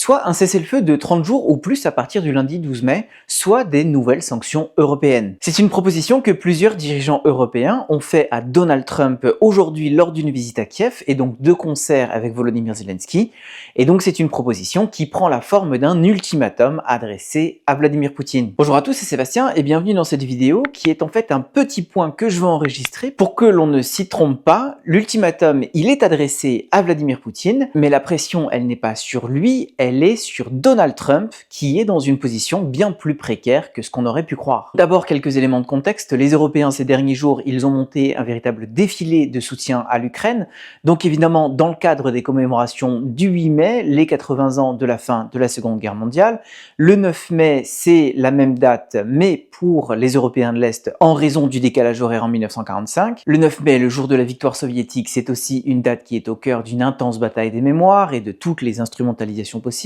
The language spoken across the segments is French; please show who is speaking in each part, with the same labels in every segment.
Speaker 1: Soit un cessez-le-feu de 30 jours ou plus à partir du lundi 12 mai, soit des nouvelles sanctions européennes. C'est une proposition que plusieurs dirigeants européens ont fait à Donald Trump aujourd'hui lors d'une visite à Kiev et donc de concert avec Volodymyr Zelensky. Et donc c'est une proposition qui prend la forme d'un ultimatum adressé à Vladimir Poutine. Bonjour à tous, c'est Sébastien et bienvenue dans cette vidéo qui est en fait un petit point que je veux enregistrer pour que l'on ne s'y trompe pas. L'ultimatum, il est adressé à Vladimir Poutine, mais la pression, elle n'est pas sur lui, elle est sur Donald Trump, qui est dans une position bien plus précaire que ce qu'on aurait pu croire. D'abord, quelques éléments de contexte. Les Européens, ces derniers jours, ils ont monté un véritable défilé de soutien à l'Ukraine. Donc évidemment, dans le cadre des commémorations du 8 mai, les 80 ans de la fin de la Seconde Guerre mondiale. Le 9 mai, c'est la même date, mais pour les Européens de l'Est, en raison du décalage horaire en 1945. Le 9 mai, le jour de la victoire soviétique, c'est aussi une date qui est au cœur d'une intense bataille des mémoires et de toutes les instrumentalisations possibles.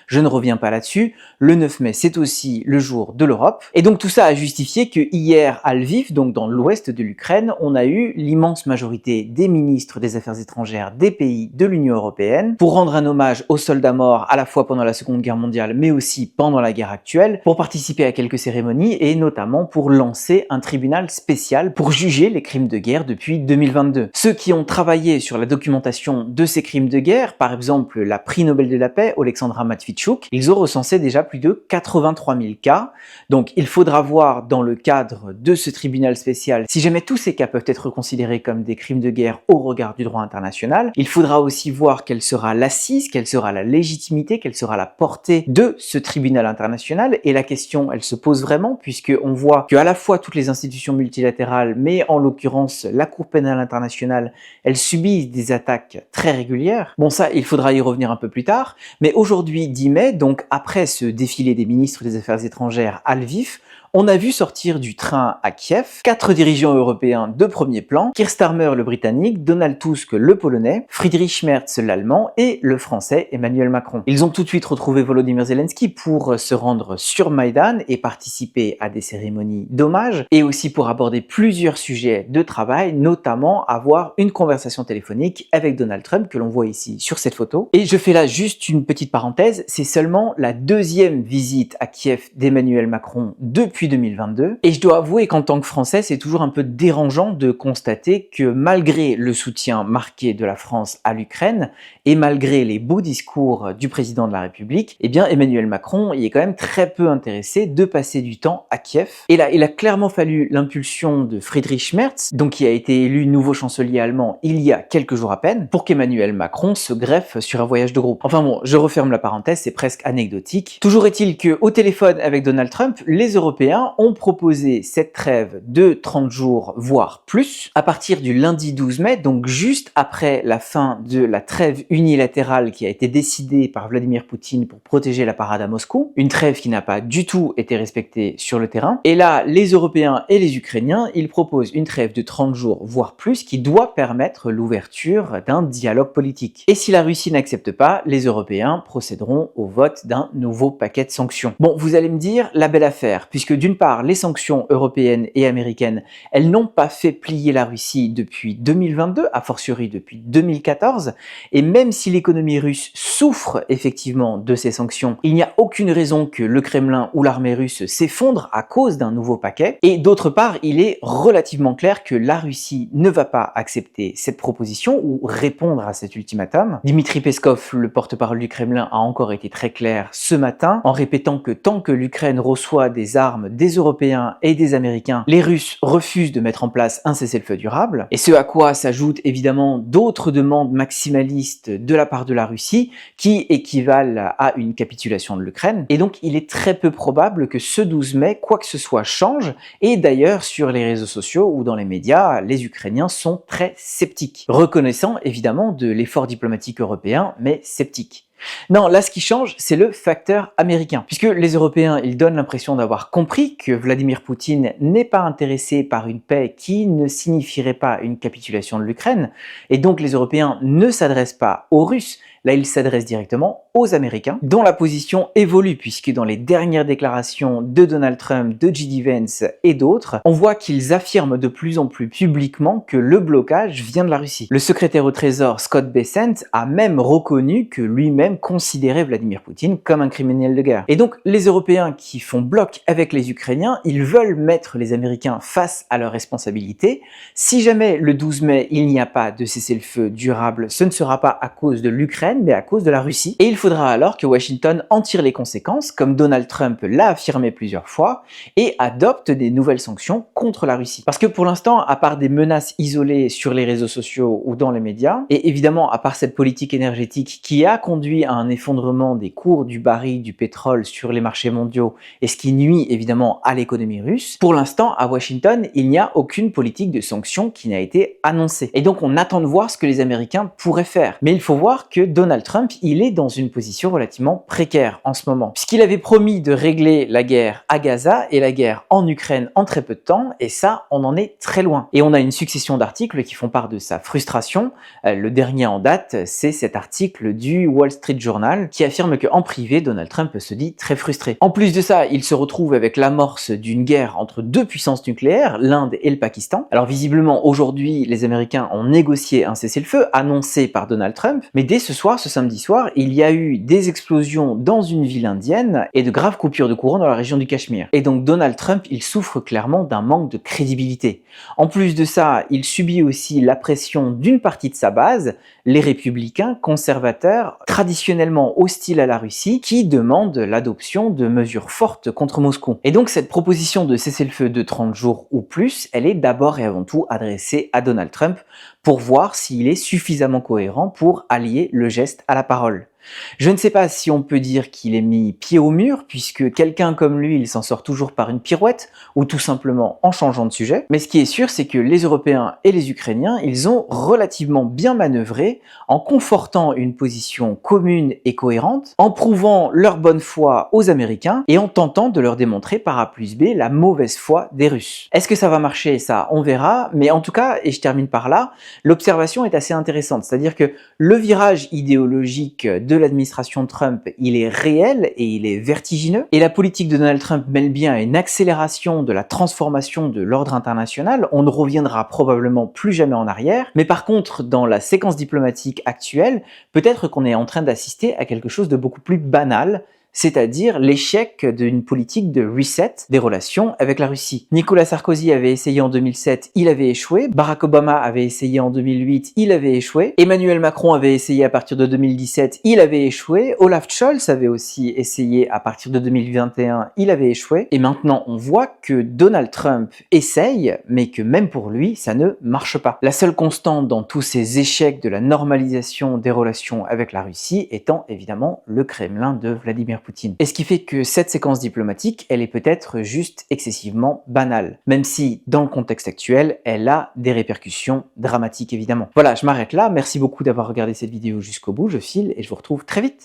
Speaker 1: Je ne reviens pas là-dessus. Le 9 mai, c'est aussi le jour de l'Europe. Et donc tout ça a justifié que hier à Lviv, donc dans l'ouest de l'Ukraine, on a eu l'immense majorité des ministres des Affaires étrangères des pays de l'Union européenne pour rendre un hommage aux soldats morts à la fois pendant la Seconde Guerre mondiale, mais aussi pendant la guerre actuelle, pour participer à quelques cérémonies et notamment pour lancer un tribunal spécial pour juger les crimes de guerre depuis 2022. Ceux qui ont travaillé sur la documentation de ces crimes de guerre, par exemple la prix Nobel de la paix, Oleksandra Matviichuk, ils ont recensé déjà plus de 83 000 cas. Donc il faudra voir dans le cadre de ce tribunal spécial si jamais tous ces cas peuvent être considérés comme des crimes de guerre au regard du droit international. Il faudra aussi voir quelle sera l'assise, quelle sera la légitimité, quelle sera la portée de ce tribunal international. Et la question, elle se pose vraiment, puisque on voit que à la fois toutes les institutions multilatérales, mais en l'occurrence la Cour pénale internationale, elles subissent des attaques très régulières. Bon, ça, il faudra y revenir un peu plus tard. Mais aujourd'hui, 10 mai, donc après ce défilé des ministres des Affaires étrangères à Lviv, on a vu sortir du train à Kiev 4 dirigeants européens de premier plan, Keir Starmer le britannique, Donald Tusk le polonais, Friedrich Merz l'allemand et le français Emmanuel Macron. Ils ont tout de suite retrouvé Volodymyr Zelensky pour se rendre sur Maïdan et participer à des cérémonies d'hommage et aussi pour aborder plusieurs sujets de travail, notamment avoir une conversation téléphonique avec Donald Trump que l'on voit ici sur cette photo. Et je fais là juste une petite parenthèse, c'est seulement la deuxième visite à Kiev d'Emmanuel Macron depuis 2022. Et je dois avouer qu'en tant que Français, c'est toujours un peu dérangeant de constater que malgré le soutien marqué de la France à l'Ukraine et malgré les beaux discours du président de la République, eh bien Emmanuel Macron y est quand même très peu intéressé de passer du temps à Kiev. Et là, il a clairement fallu l'impulsion de Friedrich Merz, donc qui a été élu nouveau chancelier allemand il y a quelques jours à peine, pour qu'Emmanuel Macron se greffe sur un voyage de groupe. Enfin bon, je referme la parenthèse, c'est presque anecdotique. Toujours est-il qu'au téléphone avec Donald Trump, les Européens ont proposé cette trêve de 30 jours, voire plus, à partir du lundi 12 mai, donc juste après la fin de la trêve unilatérale qui a été décidée par Vladimir Poutine pour protéger la parade à Moscou, une trêve qui n'a pas du tout été respectée sur le terrain. Et là, les Européens et les Ukrainiens, ils proposent une trêve de 30 jours, voire plus, qui doit permettre l'ouverture d'un dialogue politique. Et si la Russie n'accepte pas, les Européens procéderont au vote d'un nouveau paquet de sanctions. Bon, vous allez me dire, la belle affaire, puisque d'une part, les sanctions européennes et américaines, elles n'ont pas fait plier la Russie depuis 2022, a fortiori depuis 2014, et même si l'économie russe souffre effectivement de ces sanctions, il n'y a aucune raison que le Kremlin ou l'armée russe s'effondre à cause d'un nouveau paquet. Et d'autre part, il est relativement clair que la Russie ne va pas accepter cette proposition ou répondre à cet ultimatum. Dmitri Peskov, le porte-parole du Kremlin, a encore été très clair ce matin en répétant que tant que l'Ukraine reçoit des armes des Européens et des Américains, les Russes refusent de mettre en place un cessez-le-feu durable, et ce à quoi s'ajoutent évidemment d'autres demandes maximalistes de la part de la Russie qui équivalent à une capitulation de l'Ukraine. Et donc il est très peu probable que ce 12 mai, quoi que ce soit change, et d'ailleurs sur les réseaux sociaux ou dans les médias, les Ukrainiens sont très sceptiques, reconnaissant évidemment de l'effort diplomatique européen, mais sceptiques. Non, là ce qui change, c'est le facteur américain, puisque les Européens, ils donnent l'impression d'avoir compris que Vladimir Poutine n'est pas intéressé par une paix qui ne signifierait pas une capitulation de l'Ukraine, et donc les Européens ne s'adressent pas aux Russes, Là, il s'adresse directement aux Américains, dont la position évolue puisque dans les dernières déclarations de Donald Trump, de J.D. Vance et d'autres, on voit qu'ils affirment de plus en plus publiquement que le blocage vient de la Russie. Le secrétaire au Trésor Scott Bessent a même reconnu que lui-même considérait Vladimir Poutine comme un criminel de guerre. Et donc les Européens qui font bloc avec les Ukrainiens, ils veulent mettre les Américains face à leurs responsabilités. Si jamais le 12 mai il n'y a pas de cessez-le-feu durable, ce ne sera pas à cause de l'Ukraine, mais à cause de la Russie. Et il faudra alors que Washington en tire les conséquences, comme Donald Trump l'a affirmé plusieurs fois, et adopte des nouvelles sanctions contre la Russie. Parce que pour l'instant, à part des menaces isolées sur les réseaux sociaux ou dans les médias, et évidemment à part cette politique énergétique qui a conduit à un effondrement des cours du baril du pétrole sur les marchés mondiaux, et ce qui nuit évidemment à l'économie russe, pour l'instant à Washington, il n'y a aucune politique de sanctions qui n'a été annoncée. Et donc on attend de voir ce que les Américains pourraient faire. Mais il faut voir que Donald Trump, il est dans une position relativement précaire en ce moment, puisqu'il avait promis de régler la guerre à Gaza et la guerre en Ukraine en très peu de temps, et ça, on en est très loin. Et on a une succession d'articles qui font part de sa frustration. Le dernier en date, c'est cet article du Wall Street Journal qui affirme qu'en privé, Donald Trump se dit très frustré. En plus de ça, il se retrouve avec l'amorce d'une guerre entre deux puissances nucléaires, l'Inde et le Pakistan. Alors visiblement, aujourd'hui, les Américains ont négocié un cessez-le-feu annoncé par Donald Trump, mais dès ce soir, ce samedi soir, il y a eu des explosions dans une ville indienne et de graves coupures de courant dans la région du Cachemire. Et donc Donald Trump, il souffre clairement d'un manque de crédibilité. En plus de ça, il subit aussi la pression d'une partie de sa base, les républicains conservateurs, traditionnellement hostiles à la Russie, qui demandent l'adoption de mesures fortes contre Moscou. Et donc cette proposition de cessez-le-feu de 30 jours ou plus, elle est d'abord et avant tout adressée à Donald Trump pour voir s'il est suffisamment cohérent pour allier le geste à la parole. Je ne sais pas si on peut dire qu'il est mis pied au mur, puisque quelqu'un comme lui, il s'en sort toujours par une pirouette, ou tout simplement en changeant de sujet. Mais ce qui est sûr, c'est que les Européens et les Ukrainiens, ils ont relativement bien manœuvré en confortant une position commune et cohérente, en prouvant leur bonne foi aux Américains et en tentant de leur démontrer par A plus B la mauvaise foi des Russes. Est-ce que ça va marcher? Ça, on verra. Mais en tout cas, et je termine par là, l'observation est assez intéressante. C'est-à-dire que le virage idéologique de l'administration Trump, il est réel et il est vertigineux. Et la politique de Donald Trump mêle bien à une accélération de la transformation de l'ordre international. On ne reviendra probablement plus jamais en arrière. Mais par contre, dans la séquence diplomatique actuelle, peut-être qu'on est en train d'assister à quelque chose de beaucoup plus banal, c'est-à-dire l'échec d'une politique de reset des relations avec la Russie. Nicolas Sarkozy avait essayé en 2007, il avait échoué. Barack Obama avait essayé en 2008, il avait échoué. Emmanuel Macron avait essayé à partir de 2017, il avait échoué. Olaf Scholz avait aussi essayé à partir de 2021, il avait échoué. Et maintenant, on voit que Donald Trump essaye, mais que même pour lui, ça ne marche pas. La seule constante dans tous ces échecs de la normalisation des relations avec la Russie étant évidemment le Kremlin de Vladimir Poutine. Et ce qui fait que cette séquence diplomatique, elle est peut-être juste excessivement banale, même si dans le contexte actuel, elle a des répercussions dramatiques évidemment. Voilà, je m'arrête là, merci beaucoup d'avoir regardé cette vidéo jusqu'au bout, je file et je vous retrouve très vite.